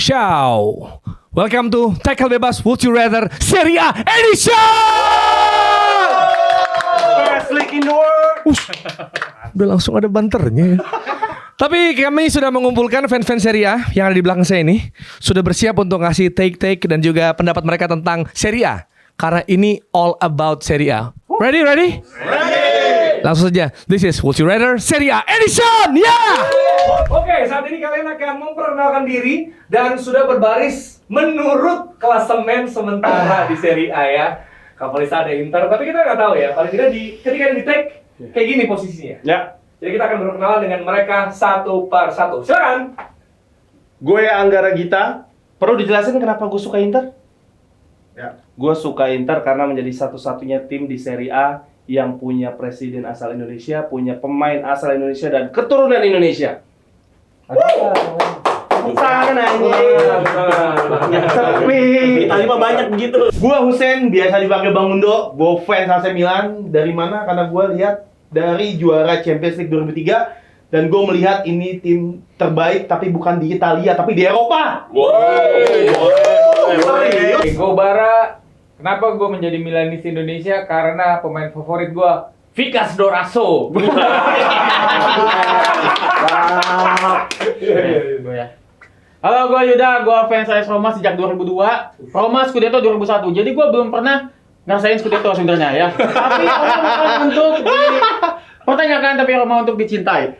Ciao. Welcome to Tackle Bebas Would You Rather Serie A Edition. Best league in the world. Udah langsung ada banternya ya. Tapi kami sudah mengumpulkan fans-fans Serie A yang ada di belakang saya ini. Sudah bersiap untuk ngasih take-take dan juga pendapat mereka tentang Serie A. Karena ini all about Serie A. Ready? Ready? Langsung saja. This is Would You Rather Serie A Edition. Oke, saat ini kalian akan memperkenalkan diri dan sudah berbaris menurut klasemen sementara di Serie A ya. Kapolista ada Inter, tapi kita nggak tahu ya. Paling tidak ketika di tag kayak gini posisinya. Ya. Jadi kita akan berkenalan dengan mereka satu per satu. Silakan. Gue Anggara Gita. Perlu dijelasin kenapa gue suka Inter? Ya. Gue suka Inter karena menjadi satu-satunya tim di Serie A yang punya presiden asal Indonesia, punya pemain asal Indonesia dan keturunan Indonesia. Tangan sepi. Tadi mah banyak begitu. Gua Husein, biasa dipanggil Bang Undo. Gua fans AC Milan. Dari mana? Karena gua lihat dari juara Champions League 2003 dan gua melihat ini tim terbaik tapi bukan di Italia tapi di Eropa. Gue Bara, kenapa gue menjadi Milanis Indonesia? Karena pemain favorit gue Vikas Doraso. Halo, gue Yuda, gue fans AS Roma sejak 2002. Roma Scudetto 2001. Jadi gue belum pernah ngerasain Scudetto sebenarnya ya. Tapi Roma untuk dipertanyakan, tapi Roma untuk dicintai.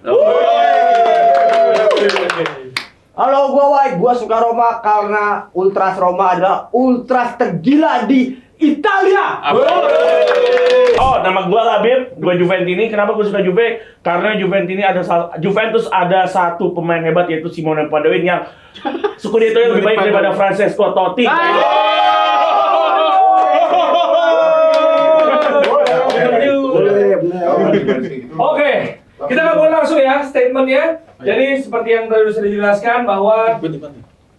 Halo, gua Wai. Gua suka Roma karena Ultras Roma adalah ultras tergila di Italia. Oh, nama gue Labib, gue Juventini. Kenapa gue suka Juve? Karena Juventus ada satu pemain hebat yaitu Simone Padoin yang Scudetto-nya lebih baik daripada Francesco Totti. Oke, kita nggak boleh langsung ya statementnya. Jadi seperti yang tadi sudah dijelaskan bahwa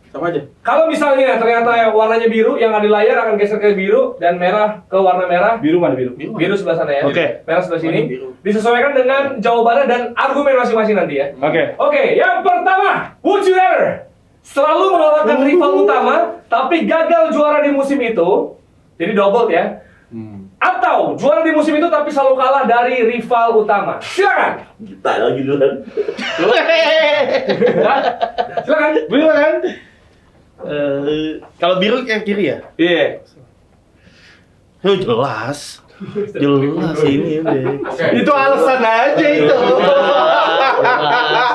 Sama aja. kalau misalnya ternyata yang warnanya biru, yang ada di layar akan geser ke biru dan merah ke warna merah. Biru mana biru? Biru sebelah sana ya. Oke. Merah sebelah sini. Disesuaikan dengan jawabannya dan argumen masing-masing nanti ya. Oke, yang pertama, would you rather selalu menolakkan rival utama tapi gagal juara di musim itu, jadi double ya. Atau juara di musim itu tapi selalu kalah dari rival utama. Silakan. Kita lagi duluan. Silakan. Biru kan? Kalau biru yang kiri ya? Iya. Jelas ini deh. Oke. Itu alasan aja itu.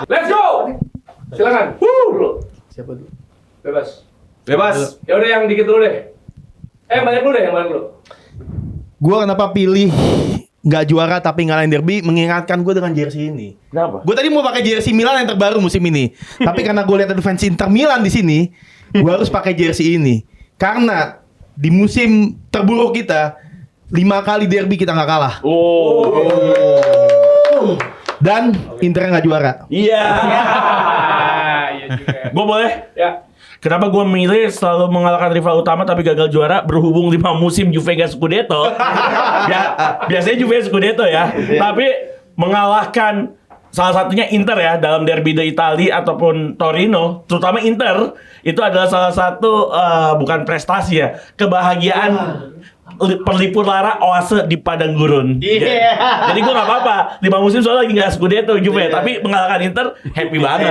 Let's go. Silakan. Siapa dulu? Bebas. Ya udah yang dikit dulu deh. Yang banyak dulu. Gua kenapa pilih nggak juara tapi ngalahin derby mengingatkan gue dengan jersey ini. Kenapa? Gue tadi mau pakai jersey Milan yang terbaru musim ini, tapi karena gue lihat ada fans Inter Milan di sini, gue harus pakai jersey ini. Karena di musim terburuk kita 5 kali derby kita nggak kalah. Dan Internya nggak juara. Iya. Iya juga. Gue boleh? Ya. Kenapa gue milih selalu mengalahkan rival utama tapi gagal juara berhubung 5 musim Juve gak Scudetto. Biasanya Juve Scudetto ya. Tapi mengalahkan salah satunya Inter ya dalam derby d'Italia ataupun Torino, terutama Inter itu adalah salah satu bukan prestasi ya, kebahagiaan perlipur lara oase di padang gurun. Jadi gue nggak apa-apa 5 musim soalnya lagi nggak Scudetto Juve, tapi mengalahkan Inter happy banget.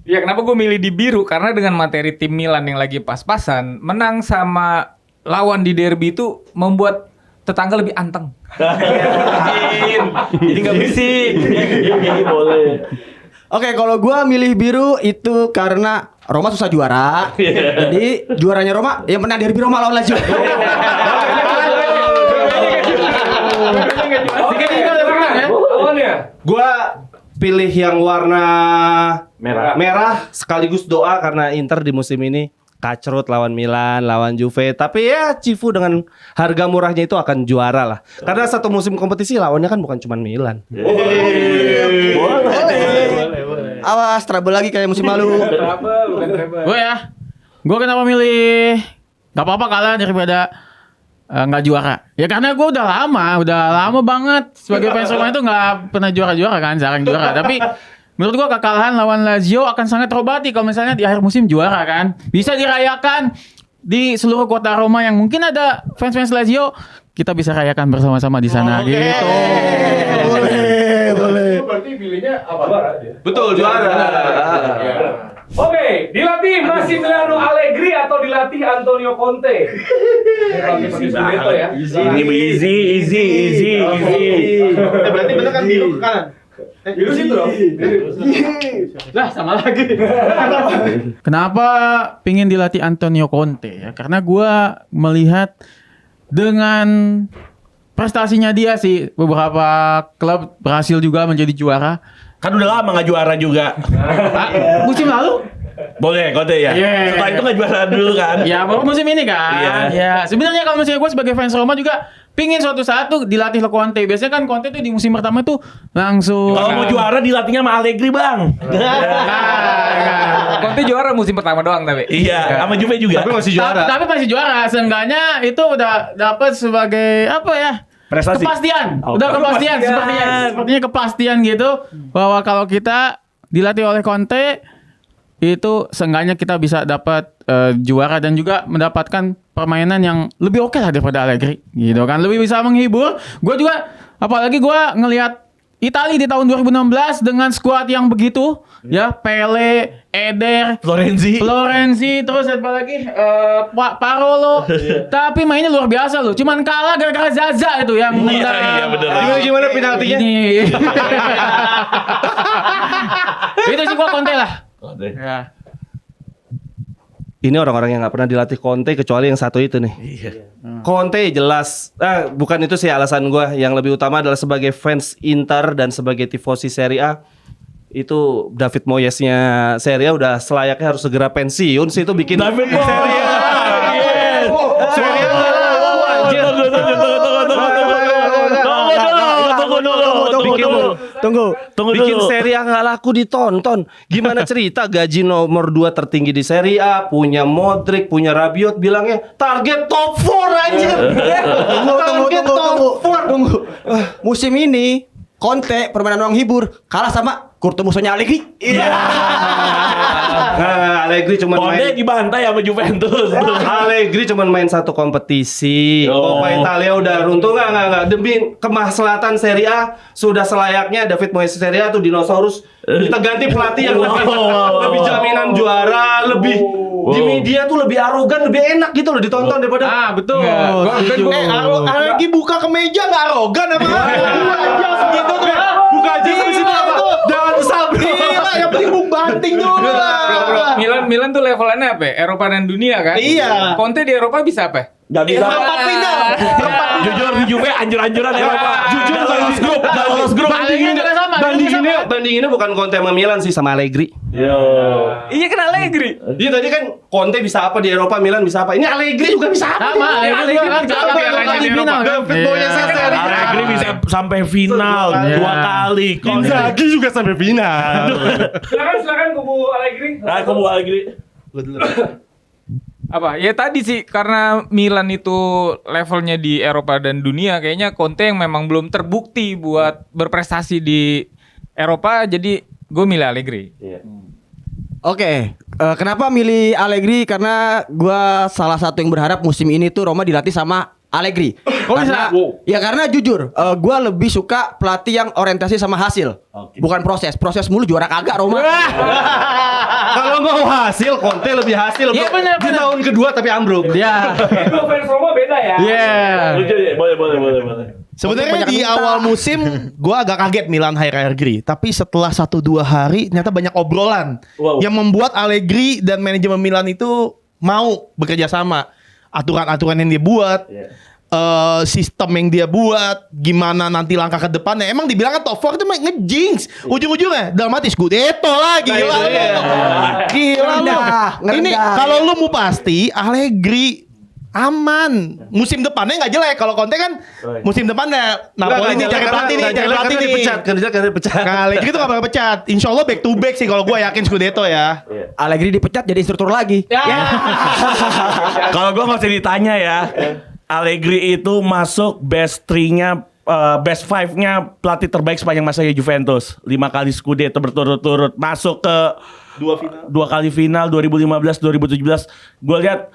Ya kenapa gue milih di biru? Karena dengan materi tim Milan yang lagi pas-pasan, menang sama lawan di derby itu membuat tetangga lebih anteng. Jadi nggak berisik. Boleh. Oke, kalau gua milih biru itu karena Roma susah juara. Jadi juaranya Roma yang menang derby Roma lawan Lazio. Gue pilih yang warna Merah. sekaligus doa karena Inter di musim ini kacrut lawan Milan, lawan Juve. Tapi ya Cifu dengan harga murahnya itu akan juara lah. Karena satu musim kompetisi lawannya kan bukan cuma Milan. Boleh. Awas trouble lagi kayak musim lalu. Gue ya, gue kenapa milih nggak apa-apa kalah daripada nggak juara. Ya karena gue udah lama banget sebagai fans Roma itu nggak pernah juara kan, jarang juara. Tapi menurut gua kekalahan lawan Lazio akan sangat terobati kalau misalnya di akhir musim juara kan. Bisa dirayakan di seluruh kota Roma yang mungkin ada fans-fans Lazio, kita bisa rayakan bersama-sama di sana gitu. Boleh. Berarti pilihnya apa dia? Betul, juara. Oke, dilatih Massimiliano Allegri atau dilatih Antonio Conte? Ini easy. Berarti bener kan biru ke kanan. Biru situ dong. Lah sama lagi. Kenapa pingin dilatih Antonio Conte ya? Karena gua melihat dengan prestasinya dia sih beberapa klub berhasil juga menjadi juara. Kan udah lama nggak juara juga. Musim lalu? Boleh, Conte ya. Yeah. Setelah itu nggak juara dulu kan. Ya baru musim ini kan. Iya. Ya sebenarnya kalau misalnya gue sebagai fans Roma juga pingin suatu saat tuh dilatih oleh Conte. Biasanya kan Conte tuh di musim pertama tuh langsung. Kalau mau juara dilatihnya sama Allegri bang. Conte juara musim pertama doang tapi. Iya, sama Juve juga. Tapi masih juara. Tapi masih juara. Seenggaknya itu udah dapat sebagai apa ya? Prestasi. Kepastian. Oh, Udah kepastian. kepastian. Sepertinya kepastian gitu bahwa kalau kita dilatih oleh Conte itu seenggaknya kita bisa dapat juara dan juga mendapatkan permainan yang lebih oke lah daripada Allegri gitu kan, lebih bisa menghibur. Gue juga apalagi gue ngelihat Italia di tahun 2016 dengan skuad yang begitu ya, Pele, Eder, Florenzi, terus apa lagi Parolo, tapi mainnya luar biasa loh. Cuman kalah gara-gara Zaza itu yang Iya, bener. Gimana penaltinya? ini. Itu sih gua Conte lah. Ya. Ini orang-orang yang nggak pernah dilatih Conte kecuali yang satu itu nih. Conte jelas, bukan itu sih alasan gue. Yang lebih utama adalah sebagai fans Inter dan sebagai tifosi Serie A. Itu David Moyesnya Serie A udah selayaknya harus segera pensiun sih, itu bikin David Moyes. Serie A. Serie A nggak laku, anjir. Tunggu Bikin dulu. Serie A nggak laku ditonton. Gimana cerita gaji nomor 2 tertinggi di Serie A, punya Modric, punya Rabiot, bilangnya target top 4 anjir. Tunggu. Musim ini Conte permainan orang hibur kalah sama Kurto musuhnya Allegri. Nah, Allegri cuma Conte main dibantai sama Juventus. Allegri cuma main satu kompetisi. Oh. Copa Italia udah runtuh nggak. Demi kemaslahatan Serie A sudah selayaknya David Moyes Serie A tuh dinosaurus kita ganti pelatih yang lebih jaminan juara, lebih di media tuh lebih arogan, lebih enak gitu loh ditonton daripada Betul. Lagi buka kemeja nggak arogan apa? Aja segitu tuh. Buka aja segitu apa? Jangan sabri. Yang penting bung banting dulu. Milan tuh levelannya apa? Ya? Eropa dan dunia kan? Iya. Conte di Eropa bisa apa? Gak bisa. Perempat final. Jujur di Juve anjur-anjuran Eropa. Jujur gak lolos grup. bandinginnya bukan Conte sama Milan sih, sama Allegri. Iya kan Allegri. Dia tadi kan Conte bisa apa di Eropa, Milan bisa apa. Ini Allegri juga bisa apa. Sama Allegri kan kali final kan. David Moyes Serie A. Allegri bisa sampai final 2 kali. Inzaghi juga sampai final. Silakan kubu Allegri. Aku mau Allegri. Apa? Ya tadi sih karena Milan itu levelnya di Eropa dan dunia, kayaknya Conte yang memang belum terbukti buat berprestasi di Eropa, jadi gue milih Allegri. Oke, kenapa milih Allegri? Karena gua salah satu yang berharap musim ini tuh Roma dilatih sama Allegri. Karena, ya karena jujur, gua lebih suka pelatih yang orientasi sama hasil, bukan proses. Proses mulu juara kagak Roma. Kalau mau hasil, Conte lebih hasil. Iya, bener. Di tahun kedua tapi ambruk. Ya. Itu fans Roma beda ya. Iya. Boleh. Sebenarnya di awal musim gue agak kaget Milan hire Allegri, tapi setelah 1-2 hari ternyata banyak obrolan yang membuat Allegri dan manajemen Milan itu mau bekerja sama. Aturan-aturan yang dia buat, sistem yang dia buat, gimana nanti langkah ke depannya. Emang dibilang kan top 4 itu nge-jinx. Ujung-ujungnya dalam hati Scudetto lagi. Gila lu. Ini kalau lu mau pasti Allegri aman. Musim depannya nggak jelek. Kalau Conte kan musim depannya Napoli ini cari pelatih nih, dipecat. Karena dipecat. Nah, Allegri itu gak bakal pecat. Insya Allah back to back sih kalau gue yakin Scudetto ya. Allegri dipecat jadi instruktur lagi. Kalau gue nggak usah ditanya ya. Allegri itu masuk best 3-nya best five-nya pelatih terbaik sepanjang masa Juventus. 5 kali Scudetto berturut-turut, masuk ke 2 kali final 2015, 2017. Gue lihat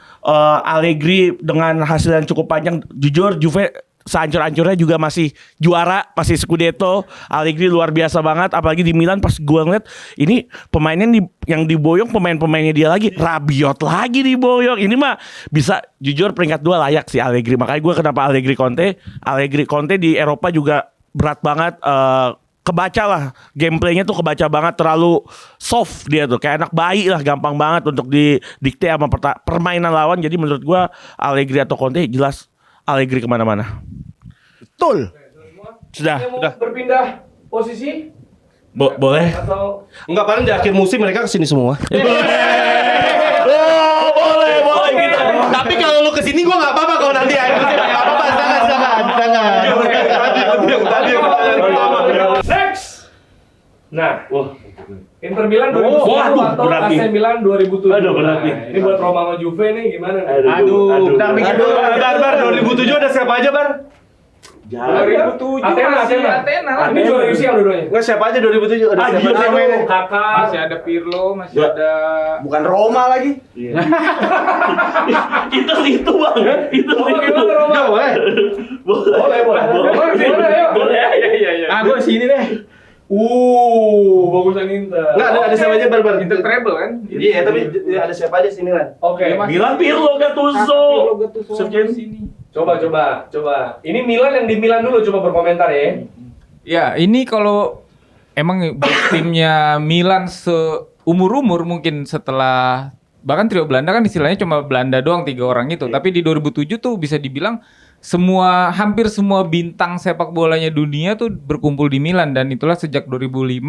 Allegri dengan hasil yang cukup panjang, jujur Juve sehancur-hancurnya juga masih juara, masih Scudetto. Allegri luar biasa banget, apalagi di Milan pas gue ngeliat ini pemainnya yang diboyong pemain-pemainnya dia lagi, Rabiot lagi diboyong. Ini mah bisa jujur peringkat 2 layak sih Allegri. Makanya gue kenapa Allegri Conte di Eropa juga berat banget. Kebaca lah gameplaynya tuh, kebaca banget, terlalu soft dia tuh, kayak anak bayi lah, gampang banget untuk didikte sama permainan lawan. Jadi menurut gue Allegri atau Conte jelas Allegri kemana-mana. Betul. Sudah. Berpindah posisi Boleh. atau Enggak, paling di akhir musim mereka kesini semua. Boleh gitu. Tapi kalau lu kesini gue nggak apa-apa kalau nanti akhir musim nggak apa-apa. next. Nah, Inter Milan 2010 Waduh, atau berat nih. AC Milan 2007. Aduh, berat nih. Ini buat Roma sama Juve nih gimana nih? Bentar mikir dulu. Bar 2007 ada siapa aja, Bar? 2007 Athena. lah. Ini juara UCL dua-duanya. Enggak, siapa aja 2007? Ada siapa aja mainnya? Kakak, Masih ada Pirlo, masih ada Bukan Roma lagi. Itu banget. Itu. gimana Roma? Enggak boleh. Boleh. Boleh, ayo. Boleh. Ya. Ah, gue sini deh. Bagusan Inter. Enggak, ada siapa aja, Bar? Inter treble kan? Iya, tapi ada siapa aja sini, Lan? Oke. Milan Pirlo Gattuso. Subjen sini. Coba. Ini Milan yang di Milan dulu, coba berkomentar ya. Ya, ini kalau emang timnya Milan seumur-umur mungkin setelah bahkan trio Belanda kan istilahnya cuma Belanda doang 3 orang itu. Tapi di 2007 tuh bisa dibilang hampir semua bintang sepak bolanya dunia tuh berkumpul di Milan, dan itulah sejak 2005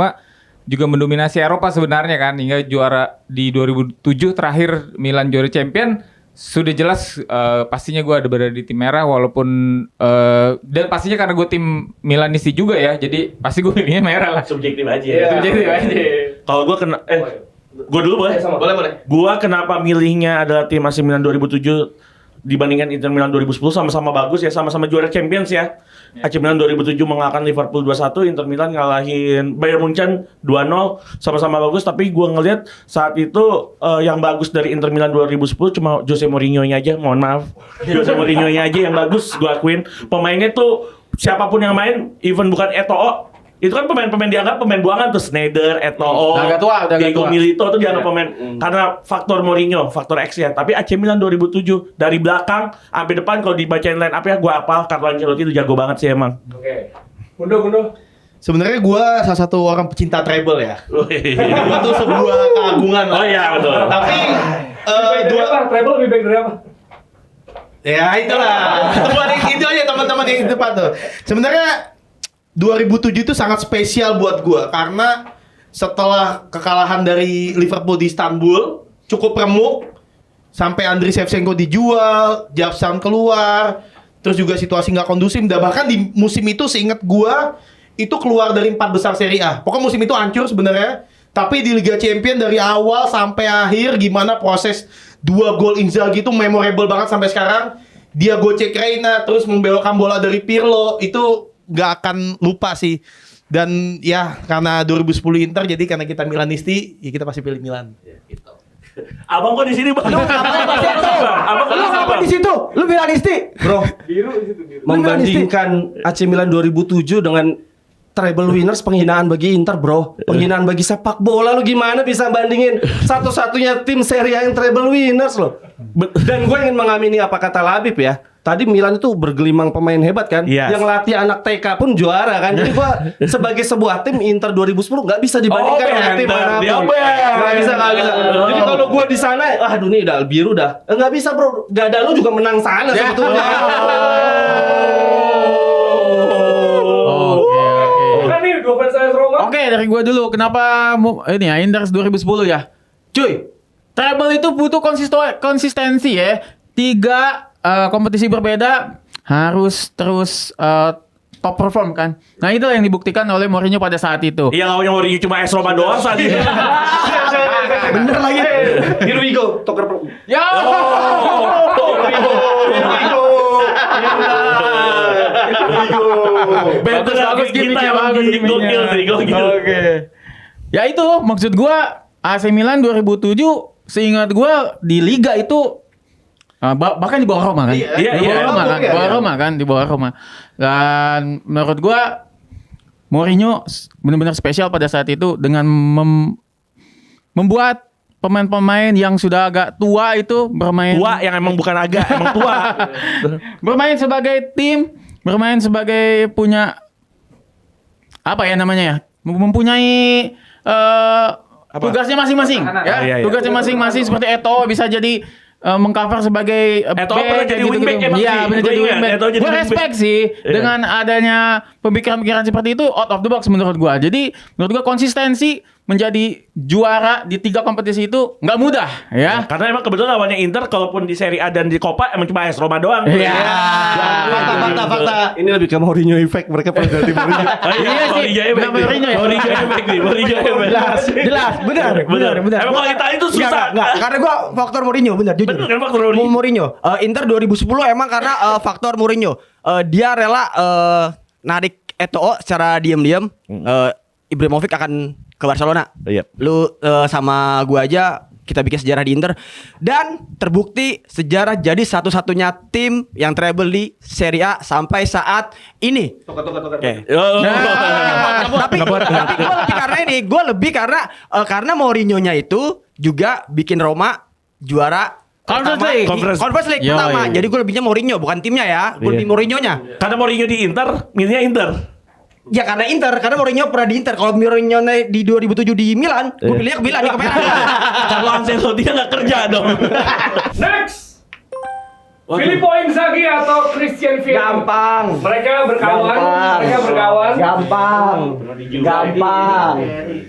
juga mendominasi Eropa sebenarnya kan, hingga juara di 2007 terakhir Milan juara champion. Sudah jelas pastinya gue ada berada di tim merah, walaupun dan pastinya karena gue tim Milanisti juga ya, jadi pasti gue pilihnya merah lah. Subjektif aja. Iya. Subjektif aja. Kalau gue gue dulu boleh? Boleh. Gua kenapa milihnya adalah tim AC Milan 2007 dibandingkan Inter Milan 2010, sama-sama bagus ya, sama-sama juara Champions ya. AC Milan 2007 mengalahkan Liverpool 2-1, Inter Milan ngalahin Bayern Munchen 2-0, sama-sama bagus. Tapi gua ngelihat saat itu yang bagus dari Inter Milan 2010 cuma Jose Mourinho-nya aja, mohon maaf. Jose Mourinho-nya aja yang bagus, gua akuin. Pemainnya tuh siapapun yang main, even bukan Eto'o, itu kan pemain-pemain dianggap pemain buangan tuh, Sneijder, Eto'o, Udah agak tua. Diego Milito tuh dianggap pemain karena faktor Mourinho, faktor X ya. Tapi AC Milan 2007 dari belakang sampai depan kalau dibacain line up ya gua hafal. Carlo Ancelotti itu jago banget sih emang. Oke. Gundo. Sebenarnya gue salah satu orang pecinta treble ya. Itu tuh sebuah keagungan lah. Oh iya betul. Tapi treble lebih baik dari apa? ya itulah. Itu aja teman-teman yang di depan tuh. Sebenarnya 2007 itu sangat spesial buat gue karena setelah kekalahan dari Liverpool di Istanbul cukup remuk, sampai Andriy Shevchenko dijual, Japsan keluar, terus juga situasi nggak kondusif. Dan bahkan di musim itu seingat gue itu keluar dari 4 besar Serie A. Pokoknya musim itu hancur sebenarnya. Tapi di Liga Champions dari awal sampai akhir gimana proses 2 gol Inzaghi itu memorable banget sampai sekarang. Dia gocek Reina terus membelokkan bola dari Pirlo, itu gak akan lupa sih. Dan ya karena 2010 Inter, jadi karena kita Milanisti, ya kita pasti pilih Milan. Abang kok di sini bang? Abang Lu ngapa di situ? Lu Milanisti. Bro, membandingkan AC Milan 2007 dengan treble winners, penghinaan bagi Inter, bro. Penghinaan bagi sepak bola. Lu gimana bisa bandingin satu-satunya tim Serie A yang treble winners loh. Dan gue ingin mengamini apa kata Labib ya. Tadi Milan itu bergelimang pemain hebat kan. Yes. Yang latih anak TK pun juara kan. Jadi gue sebagai sebuah tim Inter 2010 nggak bisa dibandingkan dengan tim manapun. Nggak bisa. Jadi kalau gue di sana, aduh nih udah biru dah. Nggak bisa bro. Gak ada lu juga menang sana sebetulnya. Kan nih dua fans AS Roma. Oke, dari gua dulu. Kenapa ini ya Inter 2010 ya? Cuy, treble itu butuh konsistensi ya. 3 kompetisi berbeda harus terus top perform kan. Nah, itulah yang dibuktikan oleh Mourinho pada saat itu. Iya, lawannya Mourinho cuma AS Roma doang saat itu. Bener lagi. Here we go. Toker pro. Ya. Better Bagus kita gimmicknya, emang bagus gokil gimmicknya. sih, gokil. Ya itu maksud gua AC Milan 2007 seingat gua di liga itu bahkan di bawah Roma kan. Iya, Di bawah iya. Roma kan, di bawah Roma kan, di bawah Roma. Dan menurut gua Mourinho benar-benar spesial pada saat itu dengan membuat pemain-pemain yang sudah agak tua itu bermain Tua yang emang bukan agak, emang tua. bermain sebagai tim, bermain sebagai punya apa ya namanya ya? Mempunyai tugasnya masing-masing ya. Iya, iya. Tugasnya masing-masing seperti Eto'o bisa jadi mengcover sebagai Eto'o pernah jadi gitu-gitu. wingback emang Iya, sih. benar Gua jadi ingat, wingback. Eto'o jadi Gue wingback. respect sih Iya. dengan adanya pemikiran-pemikiran seperti itu out of the box menurut gua. Jadi menurut gua konsistensi menjadi juara di 3 kompetisi itu nggak mudah ya. Karena emang kebetulan lawannya Inter, kalaupun di Serie A dan di Coppa emang cuma AS Roma doang. Iya. Fakta. Ini lebih ke Mourinho effect, mereka pernah ganti Mourinho. Iya sih, benar Mourinho ya. Mourinho efek nih, Mourinho efek. Jelas, benar. Emang kalau Italia itu susah. Enggak, karena gua faktor Mourinho, benar jujur. Bener kan faktor Mourinho? Mourinho. Inter 2010 emang karena faktor Mourinho. Dia rela narik Eto'o secara diam-diam. Ibrahimovic akan ke Barcelona. Iya. Lu sama gua aja kita bikin sejarah di Inter dan terbukti sejarah jadi satu-satunya tim yang treble di Serie A sampai saat ini. Oke. Tapi gue lebih karena Mourinho-nya itu juga bikin Roma juara Conference League Yoi. pertama. Jadi gue lebihnya Mourinho bukan timnya ya. Gue lebih Mourinho-nya. Karena Mourinho di Inter, milihnya Inter. Ya karena Mourinho pernah di Inter. Kalau Mourinho di 2007 di Milan, gue pilihnya ke Milan nih ke Milan. Kalau Ancelotti nggak kerja dong. Next. Filippo Inzaghi atau Christian Vieri? Gampang. Mereka berkawan.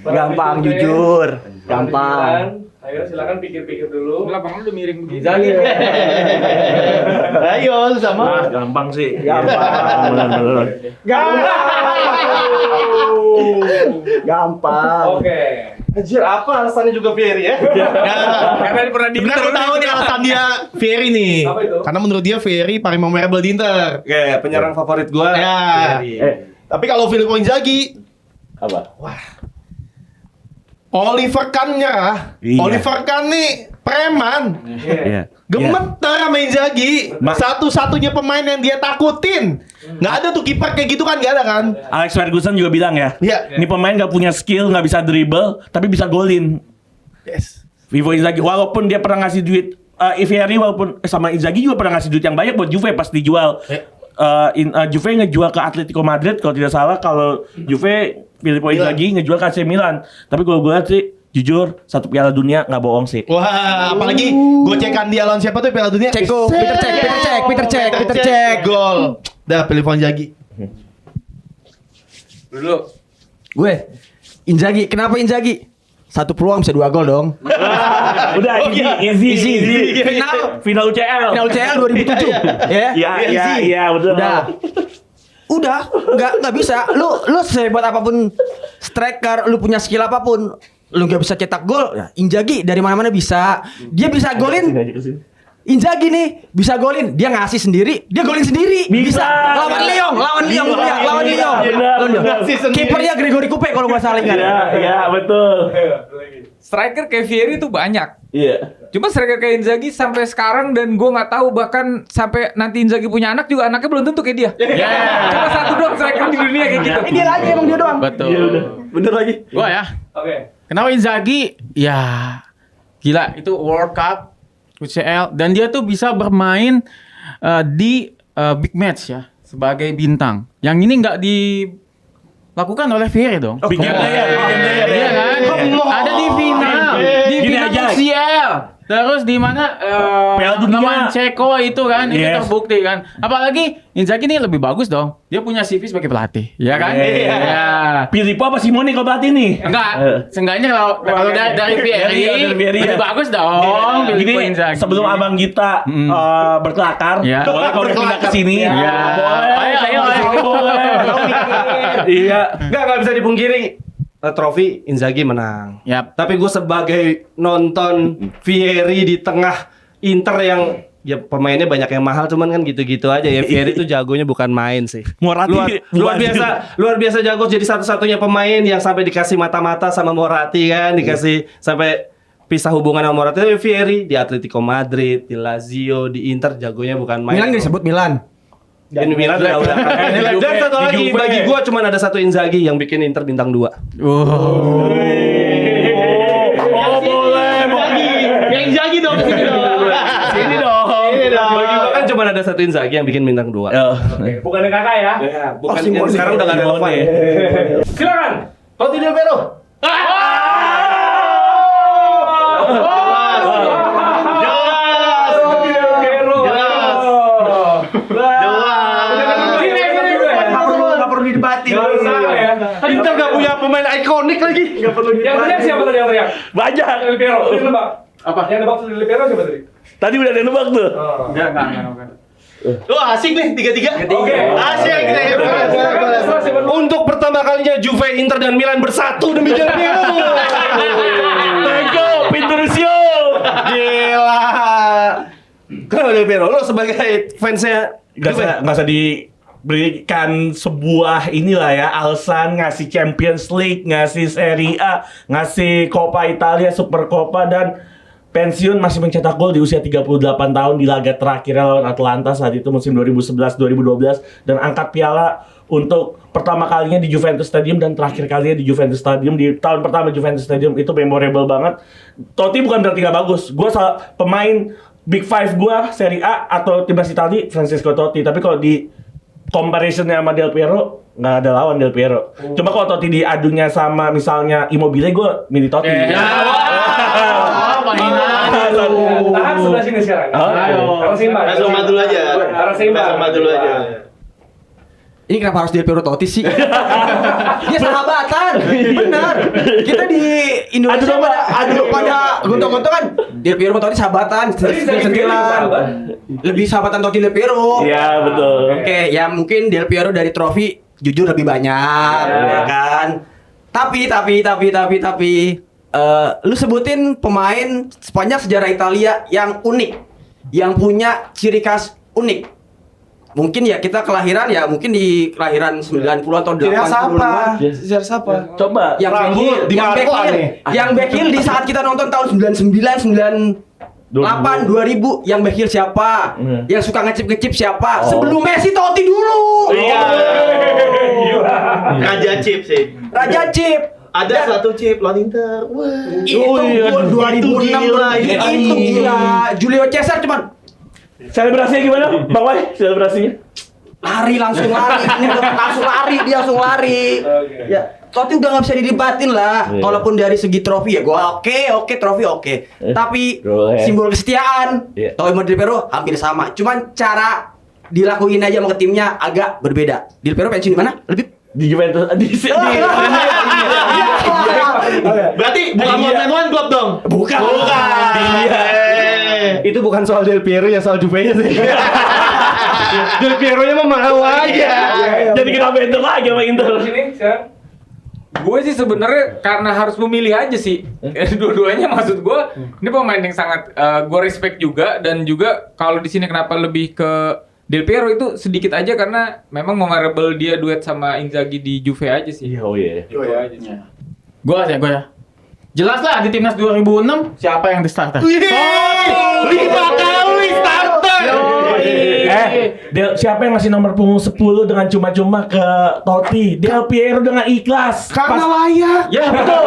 Gampang jujur. Gampang. Ayo silakan pikir-pikir dulu. Belakang lu udah miring begini. Ayo sama. Gampang sih. Gampang. Oke. Anjir, apa alasannya juga Vieri ya? Karena dia pernah di Sebenarnya Inter. gue tahu nih alasan dia Vieri nih. Apa itu? Karena menurut dia Vieri paling memorable di Inter. Oke, penyerang favorit gua. Ya. Tapi kalau Filippo Inzaghi, Apa? Oliver Kahn nyerah. Iya. Oliver Kahn nih preman. Gemeter sama Inzaghi. Satu-satunya pemain yang dia takutin. Nggak ada tuh kiper kayak gitu kan, nggak ada kan? Alex Ferguson juga bilang ya. Iya. Ini pemain nggak punya skill, nggak bisa dribble, tapi bisa golin. Yes. Filippo Inzaghi, walaupun dia pernah ngasih duit, Vieri walaupun sama Inzaghi juga pernah ngasih duit yang banyak buat Juve pas dijual. Juve ngejual ke Atletico Madrid kalau tidak salah. Kalau Juve Filippo Inzaghi ngejual ke AC Milan. Tapi kalau gue lihat sih jujur satu Piala Dunia nggak bohong sih. Wah, apalagi gocekan dia lawan siapa tuh Piala Dunia? Ceko, Peter Cech. Gol. Dah Filippo Inzaghi. Dulu. Gue Inzaghi, kenapa Inzaghi? 1 peluang bisa 2 gol dong. Udah easy. Final UCL. Final UCL 2007. Ya. Iya betul. Udah, nggak bisa. Lu sehebat apapun striker, lu punya skill apapun, lu nggak bisa cetak gol. Ya, Inzaghi dari mana-mana bisa. Dia bisa golin. Inzaghi nih bisa golin, dia ngasih sendiri, dia golin sendiri. Bisa. Lawan Lyon. Kipernya Gregory Coupe kalau gua salah ingat. Iya betul. Striker kayak Vieri tuh banyak. Iya. Cuma striker kayak Inzaghi sampai sekarang dan gue nggak tahu bahkan sampai nanti Inzaghi punya anak juga anaknya belum tentu kayak dia. Cuma satu doang striker di dunia kayak gitu. Dia lagi emang dia doang. Betul. Bener lagi. Gua ya. Oke. Kenapa Inzaghi? Ya gila itu World Cup, UCL dan dia tuh bisa bermain di big match ya sebagai bintang. Yang ini nggak dilakukan oleh Vieri dong. Big game player. Iya kan? Ada di final, di Gini final aja. UCL. Terus di mana Piala Dunia. lawan Ceko itu kan, itu Yes. terbukti kan. Apalagi Inzaghi ini lebih bagus dong. Dia punya CV sebagai pelatih, ya kan? Iya. Iya. Filippo apa Simone kalau pelatih nih? Enggak, seenggaknya kalau dari Vieri Dari Vieri, lebih ya. bagus dong. Filippo Gini, Inzaghi. sebelum abang kita berkelakar, Ya. boleh kalau udah pindah ke sini. Ya. Boleh. Ayo. Boleh. Iya. Nggak bisa dipungkiri. Trofi Inzaghi menang. Yap. Tapi gue sebagai nonton Vieri di tengah Inter yang ya pemainnya banyak yang mahal cuman kan gitu-gitu aja ya. Vieri itu jagonya bukan main sih. Moratti Luar biasa jago, jadi satu-satunya pemain yang sampai dikasih mata-mata sama Moratti kan, dikasih sampai pisah hubungan sama Moratti. Tapi Vieri di Atletico Madrid, di Lazio, di Inter jagonya bukan main. Milan nggak disebut Milan. Di Milan udah. Dan satu lagi bagi gua cuman ada satu Inzaghi yang bikin Inter bintang 2. Yang Inzaghi dong sini dong. Sini dong. Bagi gua kan cuma ada satu Inzaghi yang bikin bintang 2. Bukan kakak ya. Bukan yang sekarang udah gak relevan. Silakan. Totti Del Piero. Nggak perlu didebatin. Inter gak punya pemain ikonik lagi. Yang teriak siapa tadi yang teriak? Banyak. Del Piero. Yang nebak. Apa? Yang nebak Del Piero siapa tadi? Tadi udah ada yang nebak tuh. Enggak. Wah, asik nih 3-3. Oke. Asik nih. Untuk pertama kalinya Juve, Inter dan Milan bersatu demi Del Piero. Teko, Pinturusio. Gila. Kenapa Del Piero? Lo sebagai fansnya Gak usah diberikan sebuah inilah ya alasan ngasih Champions League, ngasih Serie A, ngasih Coppa Italia, Super Coppa dan pensiun masih mencetak gol di usia 38 tahun di laga terakhir lawan Atlanta saat itu musim 2011-2012 dan angkat piala untuk pertama kalinya di Juventus Stadium dan terakhir kalinya di Juventus Stadium di tahun pertama Juventus Stadium itu memorable banget. Totti bukan berarti gak bagus. Gue pemain Big Five gue Serie A atau timnas Italia Francesco Totti, tapi kalau di comparisonnya sama Del Piero nggak ada lawan Del Piero. Cuma kalau Totti diadunya sama misalnya Immobile gue milih Totti. Tahan sebelah sini sekarang. Harus seimbang. Sama dulu aja. Harus seimbang. Sama dulu aja. Ini kenapa harus Del Piero Totti sih? Dia sahabatan. Benar. Kita di Indonesia pada gontok-gontokan. Del Piero Totti sahabatan. Lebih sahabatan Totti Del Piero. Iya betul. Oke, ya mungkin Del Piero dari trofi jujur lebih banyak, ya kan. Tapi lu sebutin pemain sepanjang sejarah Italia yang unik, yang punya ciri khas unik. Mungkin ya kita kelahiran ya mungkin di kelahiran 90 atau 80-an. Sejarah siapa? Coba. Yang Bekil, Di Marco nih. yang Bekil di saat kita nonton tahun 99, 98, 2000, yang Bekil siapa? Yang suka ngecip-ngecip siapa? Sebelum Messi Totti dulu. Raja Chip sih. Raja Chip. Ada satu chip lawan Inter. Wah. Itu gol 2006 itu gila. Julio Cesar cuman Selebrasinya gimana, Bang Wai? Selebrasinya? langsung lari ya Totti udah nggak bisa didebatin lah. Kalaupun dari segi trofi ya gua oke trofi oke. Tapi simbol kesetiaan Totti sama Del Piero hampir sama, cuman cara dilakuin aja sama timnya agak berbeda. Del Piero pensiun di mana? Lebih Di Juventus Berarti bukan one club dong? bukan. Itu bukan soal Del Piero ya, soal Juve-nya sih. Del Piero-nya mah mau aja. Jadi kenapa Inter lagi sama Inter? Sini sekarang. Gue sih sebenarnya karena harus memilih aja sih. Dua-duanya maksud gue ini pemain yang sangat gue respect juga, dan juga kalau di sini kenapa lebih ke Del Piero itu sedikit aja karena memang memorable dia duet sama Inzaghi di Juve aja sih. Oh iya. Itu aja sih. Gue ya. Jelas lah di timnas 2006 siapa yang di starter? 5 kali starter. Siapa yang ngasih nomor punggung 10 dengan cuma-cuma ke Totti? Del Piero dengan ikhlas. Karena layak. Ya betul.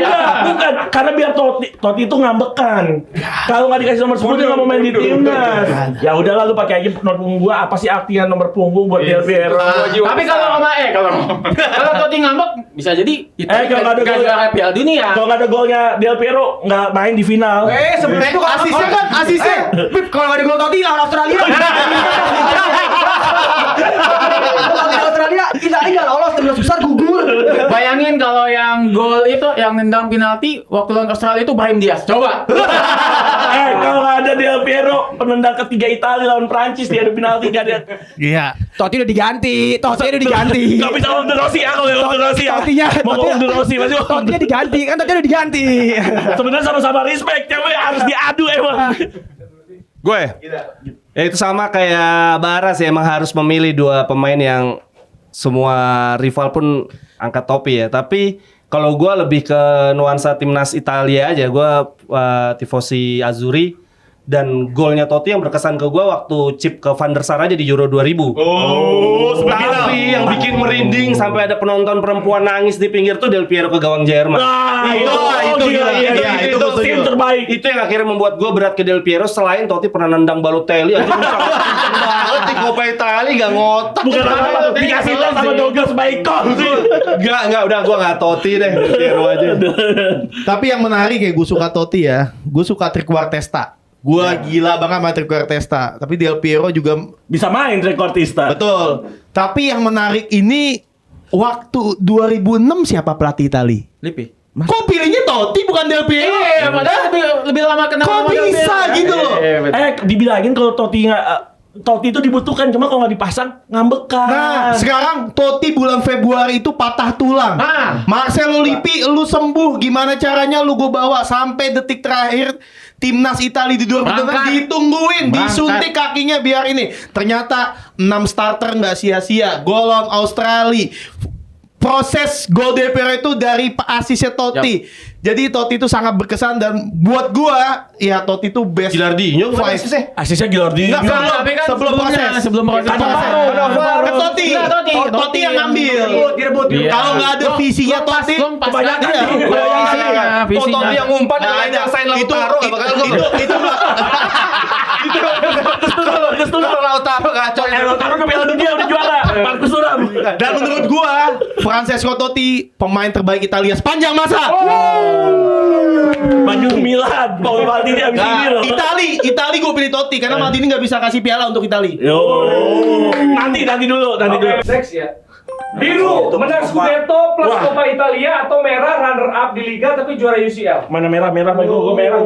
Iya, bukan karena biar Totti itu ngambekan. Kalau nggak dikasih nomor 10 dia nggak mau main di timnas. Ya udah lalu pakai aja nomor punggung gua. Apa sih artinya nomor punggung buat Del Piero? Tapi kalau kalau Totti ngambek bisa jadi itu kalau ada gol Piala Dunia. Kalau nggak ada golnya Del Piero nggak main di final. Sebenarnya itu asisnya kan Pip, kalau nggak ada gol Totti lawan Australia. Lawan Australia kita nggak lolos, timnas besar gugur. Bayangin kalau yang gol itu yang nendang penalti waktu lawan Australia itu Brahim Diaz. Coba. Kalau nggak ada Del Piero penendang ketiga Italia lawan Prancis dia ada penalti nggak ada. Iya. Totti udah diganti. Nggak bisa Om De Rossi ya kalau Om De Rossi ya. Mau Om De Rossi masih Om. Totti diganti kan, Totti udah diganti. Sebenarnya sama-sama respect, tapi harus diadu emang. Gue. Ya itu sama kayak Bara sih, emang harus memilih dua pemain yang semua rival pun angkat topi ya. Tapi kalau gue lebih ke nuansa timnas Italia aja. Gue tifosi Azzurri. Dan golnya Totti yang berkesan ke gue waktu chip ke Van der Sar aja di Euro 2000. Tapi yang bikin merinding sampai ada penonton perempuan nangis di pinggir tuh Del Piero ke gawang Jerman. Itu tim terbaik. Itu yang akhirnya membuat gue berat ke Del Piero. Selain Totti pernah nendang Balotelli aja banget di Coppa Italia gak ngotak. Bukan apa-apa, dikasih tau sama Douglas Bacon sih. Enggak, udah gue gak Totti deh, Del Piero aja. Tapi yang menarik ya gue suka Totti ya. Gue suka Trequartesta. Gue gila banget sama Trequartesta. Tapi Del Piero juga Bisa main rekortista. betul. Tapi yang menarik ini waktu 2006 siapa pelatih Itali? Lippi. Kok pilihnya Totti bukan Del Piero? Padahal lebih lama kenal. Kok bisa gitu loh? Dibilangin kalau Totti itu dibutuhkan, cuma kalau nggak dipasang ngambekan. Nah, sekarang Totti bulan Februari itu patah tulang. Nah. Marcelo Lippi, lu sembuh. Gimana caranya lu gue bawa sampai detik terakhir timnas Italia di 2016 Berangkat. ditungguin, Berangkat. disuntik kakinya biar ini. Ternyata 6 starter nggak sia-sia. Gol lawan Australia. Proses gol Del Piero itu dari asisnya Totti. Jadi Totti itu sangat berkesan dan buat gua ya Totti itu best. Gilardino bukan five. asisnya? Asisnya Gilardi. Enggak, Tapi kan sebelum proses. sebelum proses. Kan Totti. Enggak, Totti. Totti yang ngambil. Direbut. Iya. Kalau nggak ada visinya Totti, kebanyakan Iya. Visinya. Totti yang umpan yang lain yang sign Lautaro gak bakal gol. Itu Lautaro kacau. Lautaro ke Piala Dunia udah juara. Marcus Thuram. Dan menurut gua Francesco Totti pemain terbaik Italia sepanjang masa. Maju Milan. Paul Maldini abis ini loh. Itali gue pilih Totti karena Maldini nggak bisa kasih piala untuk Itali. Yo. Nanti dulu. Next ya. Biru menang Scudetto plus Coppa Italia atau merah runner up di Liga tapi juara UCL. Mana merah? Gue merah.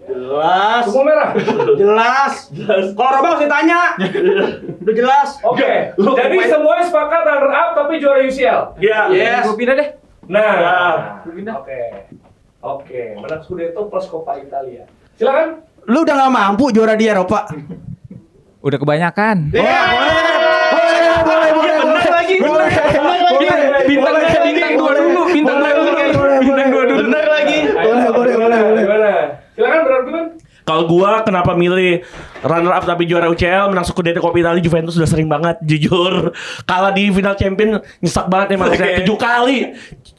Jelas. Semua merah. Jelas. Kalau Roma masih tanya. Udah jelas. Oke. Jadi semuanya sepakat runner up tapi juara UCL. Iya. Yes. Gue pindah deh. Nah. Oke. Menang Scudetto plus Coppa Italia. Silakan. Lu udah gak mampu juara di Eropa. Udah kebanyakan. Boleh. Bintang dua dulu. Benar lagi. Gimana? Silakan berargumen. Kalau gua kenapa milih runner up tapi juara UCL, menang Scudetto Coppa Italia, Juventus udah sering banget jujur. Kalah di final champion nyesek banget emang. 7 kali.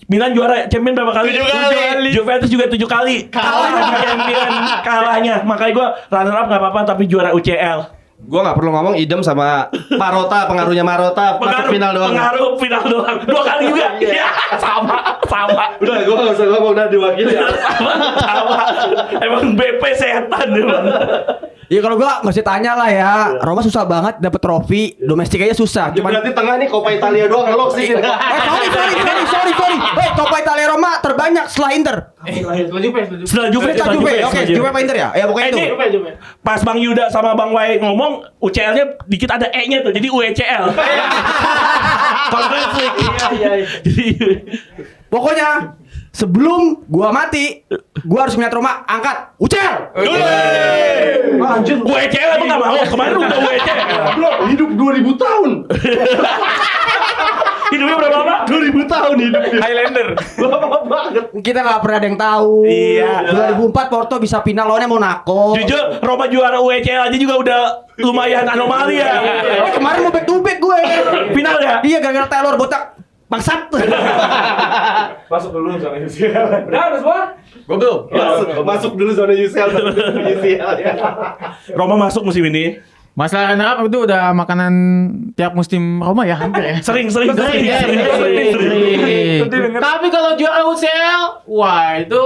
Milan juara champion berapa kali? 7 kali. Juventus juga 7 kali. Kalah di champion kalahnya. Makanya gua runner up enggak apa-apa tapi juara UCL. Gue gak perlu ngomong idem sama Marotta, pengaruhnya Marotta masuk final doang. Pengaruh final doang. 2 kali juga. Iya, sama. Udah, gue gak usah ngomong, udah diwakili ya. Sama. Emang BP setan emang. Ya kalau gua masih tanya lah ya. Roma susah banget dapet trofi, domestik aja susah. Cuman berarti tengah nih Coppa Italia doang lo sih. Sorry. Coppa Italia Roma terbanyak setelah Inter. Setelah Juve. Oke, Juve apa Inter ya? Ya pokoknya itu. Ini pas Bang Yuda sama Bang Wai ngomong UCL-nya dikit ada E-nya tuh, jadi UECL. Konflik. Iya. Jadi Pokoknya sebelum gua mati, gua harus melihat Roma angkat UCL. anjir, UECL emang gak mau. Kemarin udah UECL. Belum, hidup 2000 tahun. Hidupnya berapa lama? 2000 tahun hidupnya. Highlander. Lama banget. Kita nggak pernah ada yang tahu. Iya. 2004 Porto bisa final lawannya Monaco. Jujur, Roma juara UECL aja juga udah lumayan anomali ya. Kemarin mau back to back gue. Final ya? Iya gara-gara Taylor botak bangsat. Masuk dulu zona UCL. Udah semua? Gue belum. Masuk dulu zona UCL. UCL ya. Roma masuk musim ini. Masalah runner up itu udah makanan tiap musim Roma ya hampir ya. Sering. Tapi kalau juara UCL, wah itu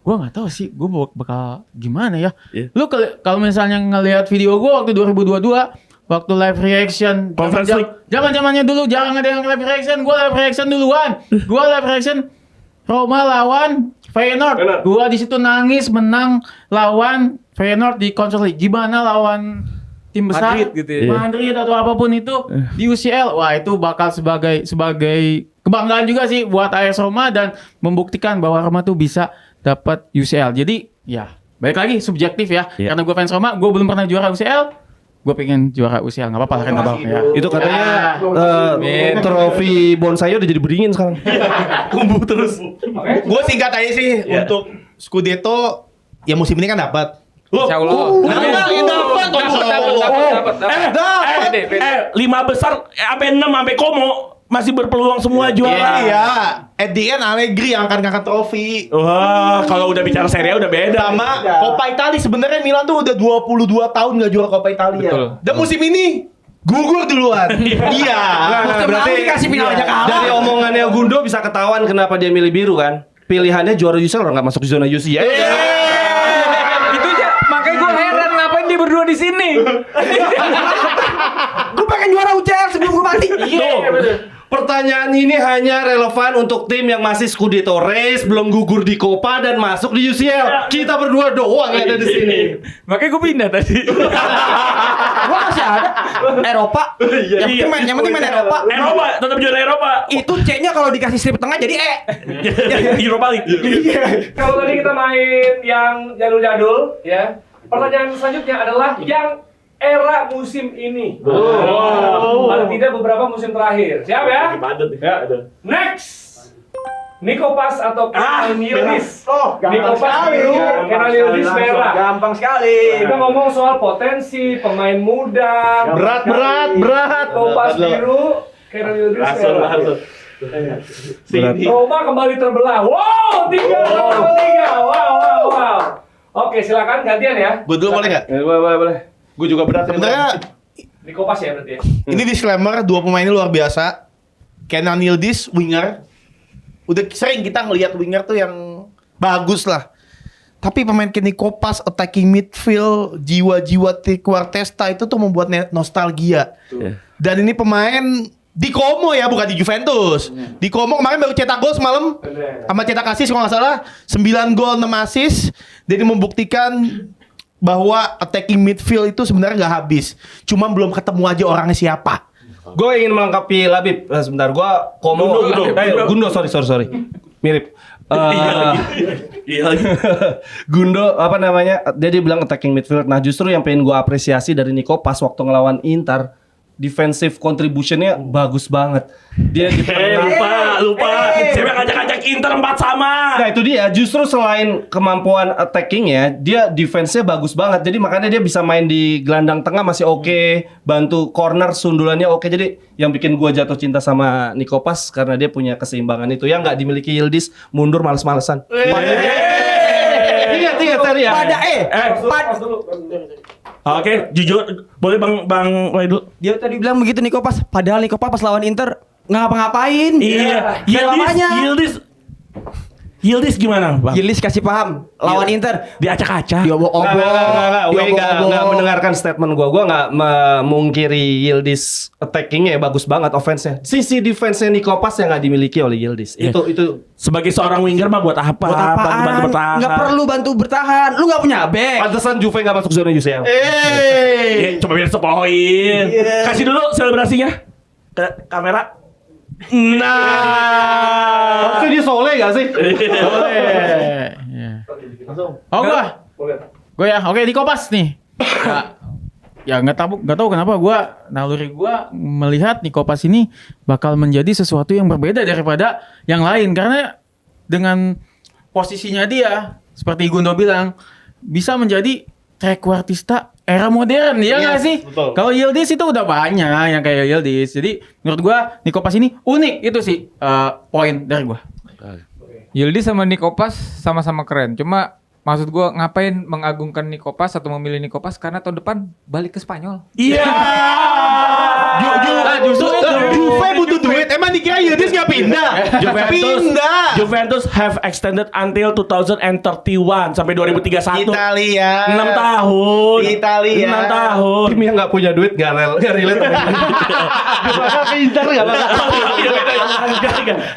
gua nggak tahu sih, gua bakal gimana ya. Lu kalau misalnya ngelihat video gua waktu 2022 waktu live reaction Conference League. Zaman-zamannya dulu jarang ada yang live reaction, gua live reaction duluan. Gua live reaction Roma lawan Feyenoord. Gua di situ nangis menang lawan Feyenoord di Conference League. Gimana lawan tim besar Madrid gitu ya. Madrid atau apapun itu di UCL. Wah, itu bakal sebagai kebanggaan juga sih buat AS Roma dan membuktikan bahwa Roma tuh bisa dapat UCL. Jadi, ya balik lagi subjektif ya. Iya. Karena gue fans Roma, gue belum pernah juara UCL. Gue pengen juara UCL, nggak apa-apa lah kan abang ya. Itu katanya trofi bonsai udah jadi beringin sekarang. Tumbuh terus. Gue singkat aja sih untuk Scudetto ya musim ini kan dapat. Insya Allah. Dapat. 5 besar sampai 6 sampai Como masih berpeluang semua juara. Iya, at the end Allegri yang akan ngangkat trofi. Wah, kalau udah bicara Serie A udah beda. Sama Coppa Italia sebenarnya Milan tuh udah 22 tahun gak juara Coppa Italia. Betul. Dan musim ini gugur duluan. Iya. Musim lalu dikasih final aja kalah. Dari omongannya Gundo bisa ketahuan kenapa dia milih biru kan? Pilihannya juara UCL orang nggak masuk di zona UCL. Itu aja. Makanya gue heran ngapain dia berdua di sini. Gue pengen juara UCL sebelum gue mati. Pertanyaan ini hanya relevan untuk tim yang masih Scudetto race, belum gugur di Coppa dan masuk di UCL. Kita berdua doang yang ada di sini. Makanya gue pindah tadi. Gue masih ada Eropa. Yang penting main Eropa. Eropa, tetap juara Eropa. Itu C-nya kalau dikasih strip tengah jadi E. Europa League. Kalau tadi kita main yang jadul-jadul, ya. Pertanyaan selanjutnya adalah yang era musim ini. Paling tidak beberapa musim terakhir. Siap ya? Next. Nico Pas atau Kenan Yildiz? Nico Pas biru, Kenan Yildiz merah. Gampang sekali. Kita ngomong soal potensi pemain muda. Berat. Nico Pas biru, Kenan Yildiz merah. Roma kembali terbelah. Wow, 3-3. Wow. Oke, silakan gantian ya. Gue dulu boleh nggak? Boleh. Gue juga berat. Sebenarnya Nico Pas ya berarti ya. ini disclaimer, dua pemain ini luar biasa. Kenan Yildiz winger. Udah sering kita ngelihat winger tuh yang bagus lah. Tapi pemain kayak Nico Pas, attacking midfield, jiwa-jiwa Quartesta itu tuh membuat nostalgia. Dan ini pemain di Como ya, bukan di Juventus. Di Como kemarin baru cetak gol semalam. Sama cetak assist kalau nggak salah. 9 gol 6 assist. Jadi membuktikan bahwa attacking midfield itu sebenarnya nggak habis. Cuma belum ketemu aja orangnya siapa. Gue ingin melengkapi Labib. Sebentar, gue Gundo, sorry. Mirip. Gundo apa namanya? Dia bilang attacking midfield. Nah, justru yang pengen gue apresiasi dari Nico Pas waktu ngelawan Inter, defensive contributionnya bagus banget. Dia di Lupa. Siapa yang ngajak-ngajak Inter 4-sama. Nah itu dia, justru selain kemampuan attackingnya, dia defense-nya bagus banget. Jadi makanya dia bisa main di gelandang tengah masih oke, bantu corner sundulannya oke. Jadi yang bikin gua jatuh cinta sama Nico Pas karena dia punya keseimbangan itu yang nggak dimiliki Yildiz, mundur males-malesan. Ingat tadi ya. Pada Oke, jujur boleh Bang Wahid. Dia tadi bilang begitu Nico Pas. Padahal Nico Pas lawan Inter ngapa-ngapain. Iya, Lamanya. Yildiz gimana, Bang? Yildiz kasih paham lawan Inter. Diacak-acak. Dia Nggak mendengarkan statement gua. Gua nggak memungkiri Yildiz attackingnya bagus banget, offense-nya. Sisi defense-nya Nico Pas yang nggak dimiliki oleh Yildiz. Itu Sebagai seorang winger mah buat apa? Buat apaan? Bantu bertahan. Nggak perlu bantu bertahan. Lu nggak punya back. pantesan Juve nggak masuk zona UCL. Coba biar sepoin. Kasih dulu selebrasinya ke kamera. Nah, Maksudnya dia soleh gak sih? Oh gue ya, oke Nico Pas nih. Ya nggak tahu kenapa naluri gue melihat Nico Pas ini bakal menjadi sesuatu yang berbeda daripada yang lain karena dengan posisinya dia seperti Gundo bilang bisa menjadi trequartista era modern, ya nggak sih? Kalau Yildiz itu udah banyak yang kayak Yildiz. Jadi menurut gua Nico Pas ini unik, itu sih poin dari gua. Yildiz sama Nico Pas sama-sama keren. Cuma maksud gua ngapain mengagungkan Nico Pas atau memilih Nico Pas karena tahun depan balik ke Spanyol. iya. Justru Juve butuh duit. Emang dikira Yildiz nggak pindah? Juventus have extended until 2031 sampai 2031. Italia. 6 tahun. 6 tahun. Tim yang nggak punya duit nggak relate. Bakal ke Inter nggak bakal.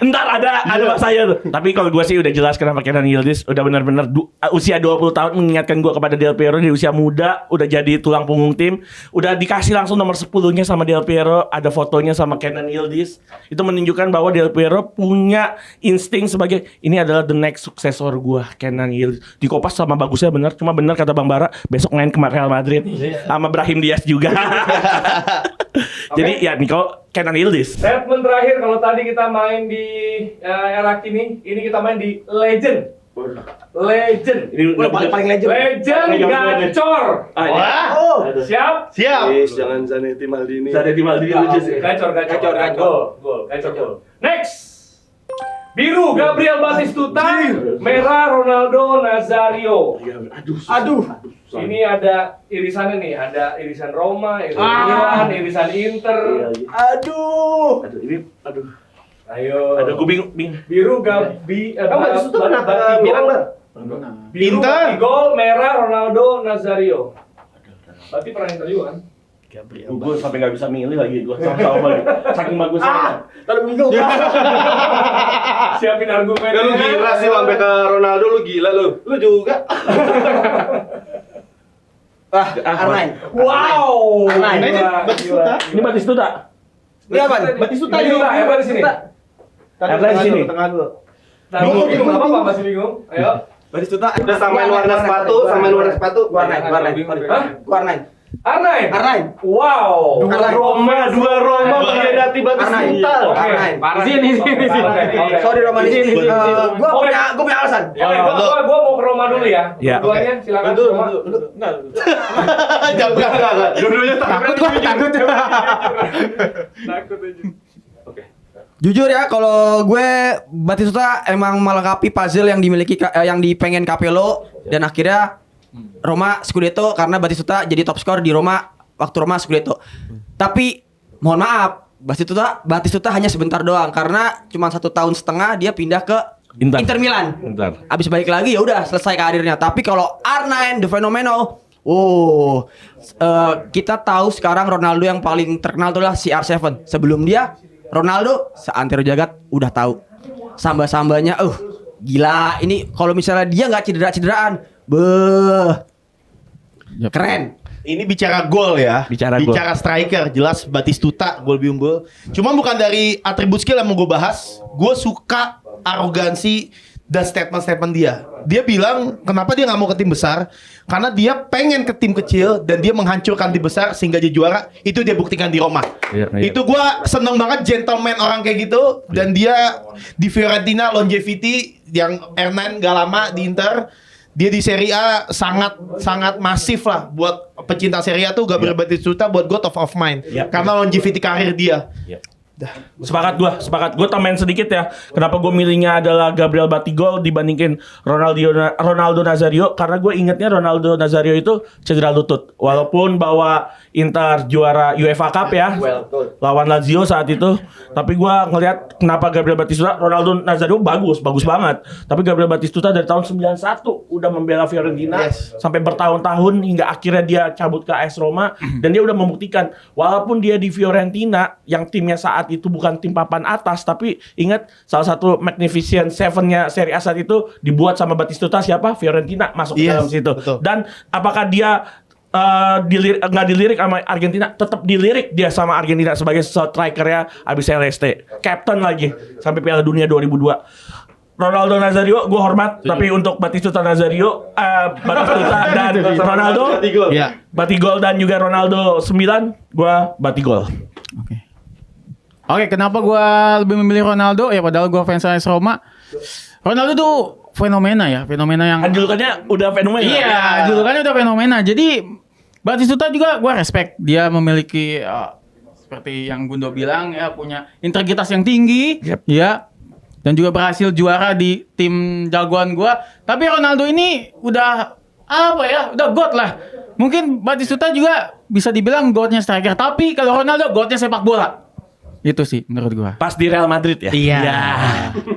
Ntar ada masanya tuh. Tapi kalau gue sih udah jelas kenapa Kenan Yildiz udah benar-benar usia 20 tahun mengingatkan gue kepada Del Piero di usia muda udah jadi tulang punggung tim, udah dikasih langsung nomor 10-nya sama Del Piero, ada fotonya sama Kenan Yildiz. Itu menunjukkan mengatakan bahwa Del Piero punya insting sebagai ini adalah the next successor gua, Kenan Yildiz. Di Kopas sama bagusnya bener, cuma bener kata Bang Bara, besok main ke Real Madrid sama Brahim Diaz juga. Jadi ya Nico Kenan Yildiz. Statement terakhir kalau tadi kita main di era kini, ini kita main di legend. Legend. Ini paling legend. Legend gacor. Siap? Siap. Jangan Zanetti Maldini. Zanetti Maldini lucu sih. Gacor. Gol. Next. Biru Gabriel Batistuta, merah Ronaldo Nazario. Aduh. Ini ada irisannya nih, ada irisan Roma, irisan Milan, irisan Inter. Aduh. Ayo. Ada gue bingung. Biru Gabi Batistuta kenapa Milan, Bar? Biru Inter. gol, merah Ronaldo Nazario. Berarti pernah Inter juga kan? Gue sampai nggak bisa milih lagi. Gue sama-sama lagi. Saking bagusnya. Siapin argumen. Lu gila sih sampai ke Ronaldo, lu gila lu. Lu juga. Arnain. Wow. Arnain. Gila. Ini Batistuta. Ini apa? Batistuta di sini. Arnain di sini. Bingung apa masih bingung? Ayo. Batistuta. Udah samain warna sepatu, Warnain. Hah? Warnain. Arnain. Wow. Dua Roma mengkhianati Batistuta. Arnain. Sini. Sorry Roma di sini. Gua punya alasan. Gua mau ke Roma dulu ya. Ya, Duanya silakan Roma. Jangan. Dulunya Takut. Takut aja. Jujur ya, kalau gue Batistuta emang melengkapi puzzle yang dimiliki yang dipengen Capello dan akhirnya Roma Scudetto karena Batistuta jadi top skor di Roma waktu Roma Scudetto. Tapi mohon maaf, Batistuta hanya sebentar doang karena cuma 1,5 tahun dia pindah ke Inter Milan. Abis balik lagi ya udah selesai karirnya. Tapi kalau Arnain the phenomenal, kita tahu sekarang Ronaldo yang paling terkenal itulah CR7. Sebelum dia Ronaldo seantero jagat udah tahu samba-sambanya. Gila, ini kalau misalnya dia nggak cederaan, keren. Ini bicara gol ya. Bicara striker, jelas Batistuta gol biung gol. Cuma bukan dari atribut skill yang mau gue bahas. Gue suka arogansi dan statement dia. Dia bilang kenapa dia nggak mau ke tim besar? Karena dia pengen ke tim kecil dan dia menghancurkan tim besar sehingga dia juara. Itu dia buktikan di Roma. Itu gue seneng banget gentleman orang kayak gitu. Dan dia di Fiorentina longevity yang R9 gak lama di Inter. Dia di Serie A sangat masif lah buat pecinta Serie A tuh Gabriel Batistuta buat God of mind. Karena longevity karir dia. Sepakat gue tambahin sedikit ya. Kenapa gue milihnya adalah Gabriel Batigol dibandingin Ronaldo Nazario? Karena gue ingetnya Ronaldo Nazario itu cedera lutut. Walaupun bawa Inter juara UEFA Cup ya, lawan Lazio saat itu. Tapi gue ngelihat kenapa Gabriel Batistuta, Ronaldo Nazario bagus banget. Tapi Gabriel Batistuta dari tahun 91 udah membela Fiorentina sampai bertahun-tahun hingga akhirnya dia cabut ke AS Roma dan dia udah membuktikan walaupun dia di Fiorentina yang timnya saat itu bukan tim papan atas, tapi ingat salah satu Magnificent Seven-nya Serie A saat itu dibuat sama Batistuta siapa? Fiorentina masuk ke dalam situ. Betul. Dan apakah dia nggak dilirik sama Argentina? Tetap dilirik dia sama Argentina sebagai strikernya abis Celeste, captain lagi sampai Piala Dunia 2002. Ronaldo Nazario gue hormat, tapi untuk Batistuta Nazario, Batistuta dan Ronaldo, Batigol dan juga Ronaldo 9, gue Batigol. Oke, kenapa gue lebih memilih Ronaldo? Ya padahal gue fans AS Roma. Ronaldo tuh fenomena yang Julukannya udah fenomena. Iya, julukannya udah fenomena. Jadi Batistuta juga gue respect. Dia memiliki seperti yang Gundo bilang ya, punya integritas yang tinggi, ya. Dan juga berhasil juara di tim jagoan gue. Tapi Ronaldo ini udah udah God lah. Mungkin Batistuta juga bisa dibilang godnya striker. Tapi kalau Ronaldo godnya sepak bola. Itu sih menurut gua. Pas di Real Madrid ya. Iya.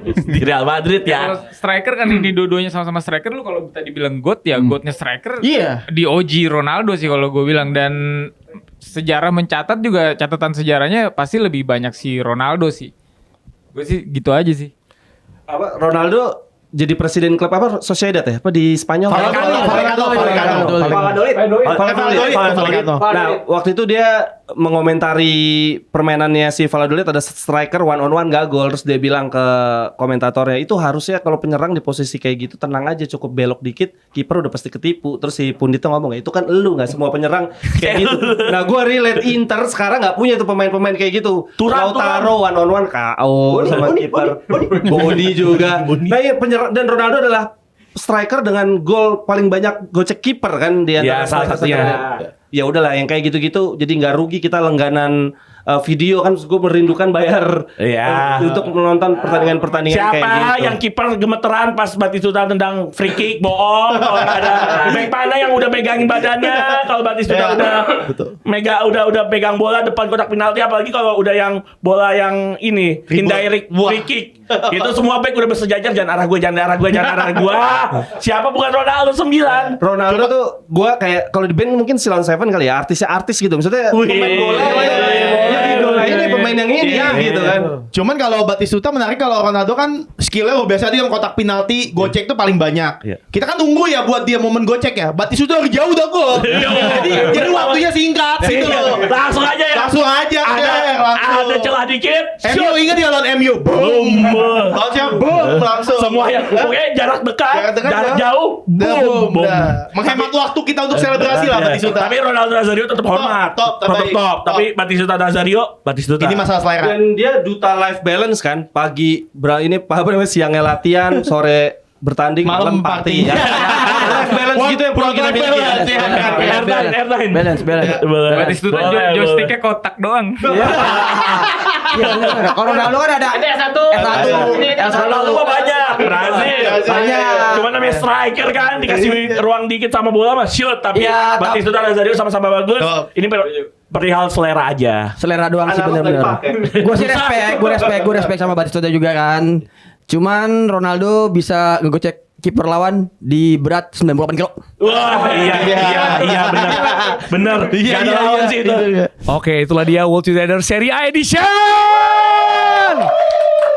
Di Real Madrid ya. Kalau striker kan di dua-duanya sama-sama striker, lu kalau tadi bilang God ya godnya striker. Iya. Di OG Ronaldo sih kalau gue bilang, dan sejarah mencatat juga catatan sejarahnya pasti lebih banyak si Ronaldo sih. Gue sih gitu aja sih. Ronaldo jadi presiden klub apa Sociedad ya? Apa di Spanyol? Valladolid. Valladolid. Nah, waktu itu dia mengomentari permainannya si Valladolid, ada striker one on one gak gol, terus dia bilang ke komentatornya, itu harusnya kalau penyerang di posisi kayak gitu tenang aja, cukup belok dikit kiper udah pasti ketipu. Terus si punditnya ngomong, itu kan elu, nggak semua penyerang kayak gitu. Nah, gue relate Inter sekarang nggak punya tuh pemain-pemain kayak gitu. Lautaro one on one KO sama kiper, Boni juga. Nah, ya, penyerang dan Ronaldo adalah striker dengan gol paling banyak gocek kiper kan dia. Ya, salah satunya. Ya udahlah, yang kayak gitu-gitu jadi nggak rugi kita langganan video kan, gue merindukan bayar untuk menonton pertandingan-pertandingan Siapa kayak gitu. yang kiper gemeteran pas Batistuta tendang free kick? Bohong. Kalau ada back mana yang udah megangin badannya, kalau Batistuta udah pegang bola depan kotak penalti, apalagi kalau udah yang bola yang ini indirect free kick. Itu semua back udah bersejajar, jangan arah gue. Siapa bukan Ronaldo 9? Ronaldo tuh gue kayak kalau di band mungkin Silon Seven kali ya, artisnya artis gitu, maksudnya pemain bola ini pemain yang ini gitu kan. Cuman kalau Batistuta menarik, kalau Ronaldo kan skillnya biasa dia yang kotak penalti gocek tuh paling banyak. Kita kan tunggu ya buat dia momen gocek ya. Batistuta dari jauh dah gol. Jadi waktunya singkat gitu loh. Langsung aja ya. Ada celah dikit. MU ingat ya lawan MU. Boom. Lawan siapa? Boom langsung. Semua yang pokoknya jarak dekat, jarak jauh, boom. Menghemat waktu kita untuk selebrasi lah Batistuta. Tapi Ronaldo Nazario tetap hormat. Top. Tapi Batistuta Nazario, Ini masalah selera. Dan dia duta life balance kan, pagi siangnya latihan, sore bertanding, malam party. Life balance gitu yang perlu kita miliki. Airline. Balance. Batistuta joysticknya kotak doang. Kalau Ronaldo kan ada S1. Ronaldo mah banyak. Brazil. Banyak. Cuma namanya striker kan, dikasih ruang dikit sama bola mah shoot. Tapi Iya, Batistuta Nazario sama-sama bagus. Ini perihal selera aja. selera doang sih benar-benar. Gue sih respect sama Batistuta juga kan. Cuman Ronaldo bisa ngegocek kiper lawan di berat 98 kilo. Wah, iya benar. Gak ada lawan sih itu. Oke, itulah dia World United Serie A Edition.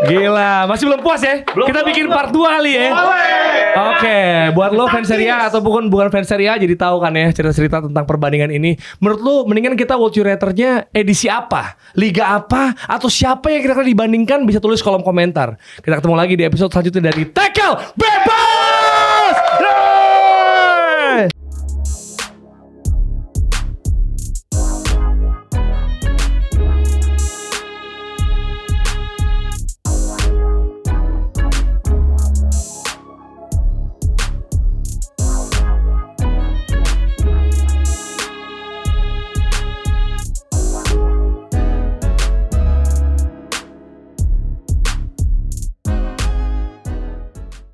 Gila, masih belum puas ya? Kita bikin part 2 kali ya. Oke, buat lo fans Serie A ataupun bukan fans Serie A jadi tahu kan ya cerita-cerita tentang perbandingan ini. Menurut lo mendingan kita World United-nya edisi apa? Liga apa? Atau siapa yang kira-kira dibandingkan? Bisa tulis kolom komentar. Kita ketemu lagi di episode selanjutnya dari Tackle Bebas.